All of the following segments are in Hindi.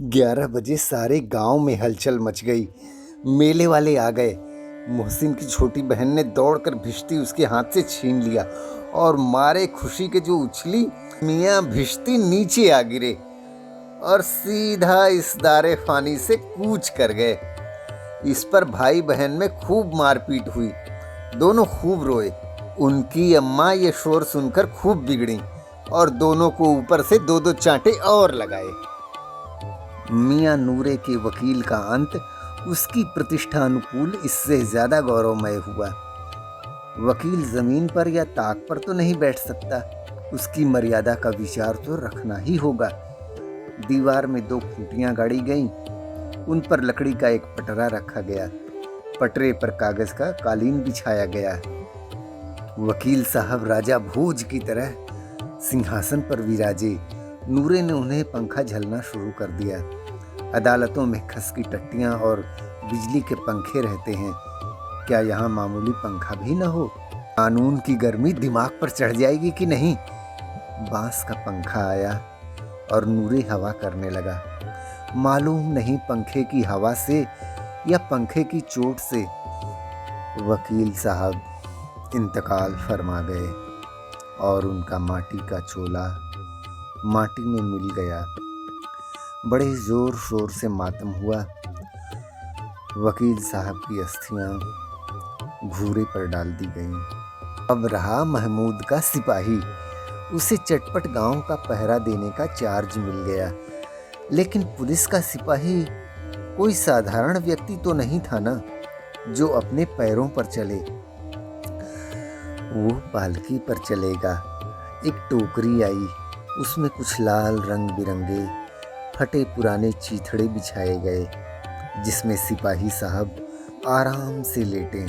11 बजे सारे गांव में हलचल मच गई। मेले वाले आ गए। मोहसिन की छोटी बहन ने दौड़कर भिश्ती उसके हाथ से छीन लिया और मारे खुशी के जो उछली, मियाँ भिश्ती नीचे आ गिरे और सीधा इस दारे फानी से कूच कर गए। इस पर भाई बहन में खूब मारपीट हुई। दोनों खूब रोए। उनकी अम्मा ये शोर सुनकर खूब बिगड़ी और दोनों को ऊपर से दो दो चांटे और लगाए। मियाँ नूरे के वकील का अंत उसकी प्रतिष्ठा अनुकूल इससे ज्यादा गौरवमय हुआ। वकील जमीन पर या ताक पर तो नहीं बैठ सकता, उसकी मर्यादा का विचार तो रखना ही होगा। दीवार में 2 खूंटियां गाड़ी गईं, उन पर लकड़ी का एक पटरा रखा गया। पटरे पर कागज का कालीन बिछाया गया। वकील साहब राजा भोज की तरह सिंहासन पर विराजे। नूरे ने उन्हें पंखा झलना शुरू कर दिया। अदालतों में खस की टट्टियां और बिजली के पंखे रहते हैं, क्या यहाँ मामूली पंखा भी न हो? कानून की गर्मी दिमाग पर चढ़ जाएगी कि नहीं? बांस का पंखा आया और नूरे हवा करने लगा। मालूम नहीं पंखे की हवा से या पंखे की चोट से वकील साहब इंतकाल फरमा गए और उनका माटी का चोला माटी में मिल गया। बड़े जोर शोर से मातम हुआ। वकील साहब की अस्थियां घूरे पर डाल दी गईं। अब रहा महमूद का सिपाही। उसे चटपट गांव का पहरा देने का चार्ज मिल गया। लेकिन पुलिस का सिपाही कोई साधारण व्यक्ति तो नहीं था ना, जो अपने पैरों पर चले। वो पालकी पर चलेगा। एक टोकरी आई, उसमें कुछ लाल रंग बिरंगे फटे पुराने चीथड़े बिछाए गए, जिसमें सिपाही साहब आराम से लेटे।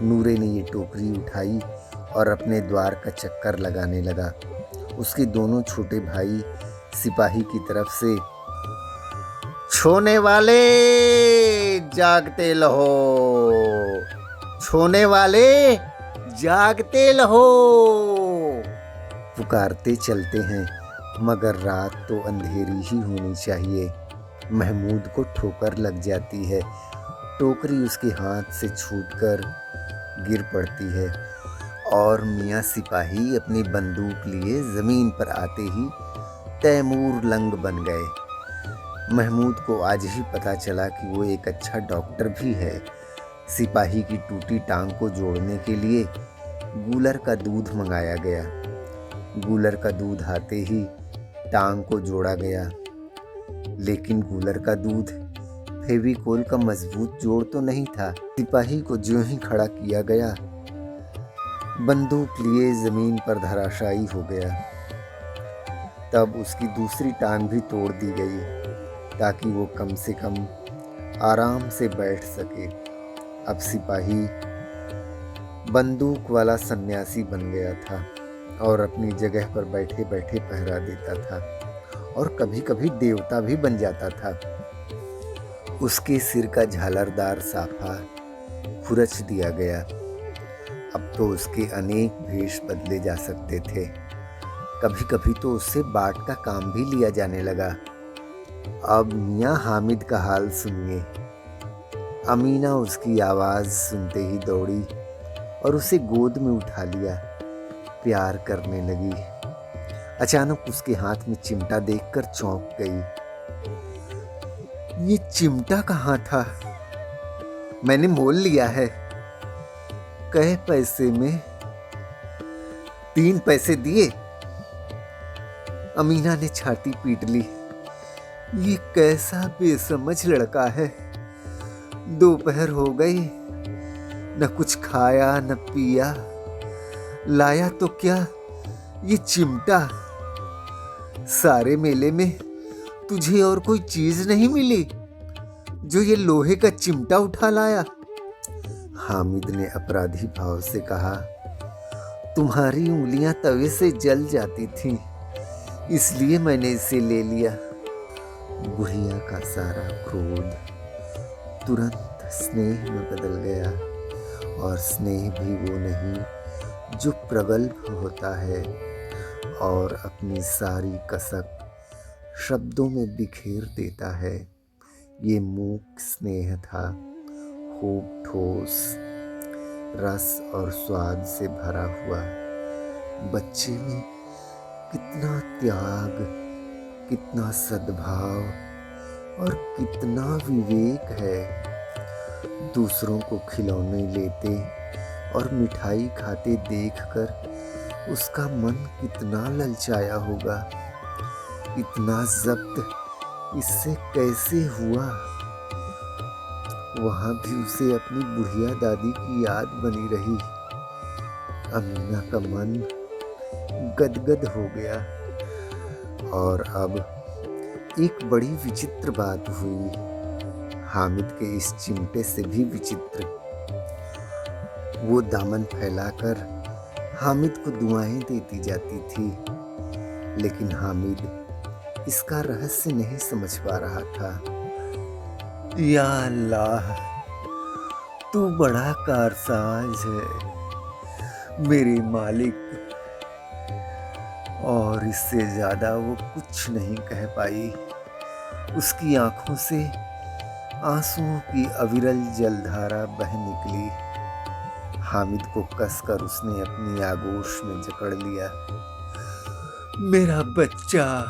नूरे ने ये टोकरी उठाई और अपने द्वार का चक्कर लगाने लगा। उसके दोनों छोटे भाई सिपाही की तरफ से, छोने वाले जागते लहो, छोने वाले जागते लहो, पुकारते चलते हैं। मगर रात तो अंधेरी ही होनी चाहिए। महमूद को ठोकर लग जाती है। टोकरी उसके हाथ से छूटकर गिर पड़ती है और मियाँ सिपाही अपनी बंदूक लिए जमीन पर आते ही तैमूर लंग बन गए। महमूद को आज ही पता चला कि वो एक अच्छा डॉक्टर भी है। सिपाही की टूटी टांग को जोड़ने के लिए गूलर का दूध मंगाया गया। गूलर का दूध आते ही टांग को जोड़ा गया, लेकिन गूलर का दूध फेविकोल का मजबूत जोड़ तो नहीं था। सिपाही को ज्यों ही खड़ा किया गया, बंदूक लिए जमीन पर धराशायी हो गया। तब उसकी दूसरी टांग भी तोड़ दी गई, ताकि वो कम से कम आराम से बैठ सके। अब सिपाही बंदूक वाला सन्यासी बन गया था और अपनी जगह पर बैठे बैठे पहरा देता था और कभी कभी देवता भी बन जाता था। उसके सिर का झालरदार साफा खुरच दिया गया। अब तो उसके अनेक भेष बदले जा सकते थे। कभी कभी तो उससे बाट का काम भी लिया जाने लगा। अब मियाँ हामिद का हाल सुनिए। अमीना उसकी आवाज़ सुनते ही दौड़ी और उसे गोद में उठा लिया, प्यार करने लगी। अचानक उसके हाथ में चिमटा देखकर चौंक गई। ये चिमटा कहाँ था? मैंने मोल लिया है। कई पैसे में? 3 पैसे दिए। अमीना ने छाती पीट ली। ये कैसा बेसमझ लड़का है। दोपहर हो गई, न कुछ खाया न पिया। लाया तो क्या, ये चिमटा। सारे मेले में तुझे और कोई चीज नहीं मिली जो ये लोहे का चिमटा उठा लाया? हामिद ने अपराधी भाव से कहा, तुम्हारी उंगलियां तवे से जल जाती थीं, इसलिए मैंने इसे ले लिया। बुढ़िया का सारा क्रोध तुरंत स्नेह में बदल गया, और स्नेह भी वो नहीं जो प्रगल्भ होता है और अपनी सारी कसक शब्दों में बिखेर देता है। ये मूक स्नेह था, खूब ठोस, रस और स्वाद से भरा हुआ। बच्चे में कितना त्याग, कितना सद्भाव और कितना विवेक है। दूसरों को खिलौने लेते और मिठाई खाते देखकर उसका मन कितना ललचाया होगा। इतना जब्त इससे कैसे हुआ? वहां भी उसे अपनी बुढ़िया दादी की याद बनी रही। अमीना का मन गदगद हो गया। और अब एक बड़ी विचित्र बात हुई, हामिद के इस चिमटे से भी विचित्र। वो दामन फैलाकर हामिद को दुआएं देती जाती थी, लेकिन हामिद इसका रहस्य नहीं समझ पा रहा था। या अल्लाह, तू बड़ा कारसाज है मेरे मालिक। और इससे ज्यादा वो कुछ नहीं कह पाई। उसकी आंखों से आंसुओं की अविरल जलधारा बह निकली। हामिद को कसकर उसने अपनी आगोश में जकड़ लिया। मेरा बच्चा,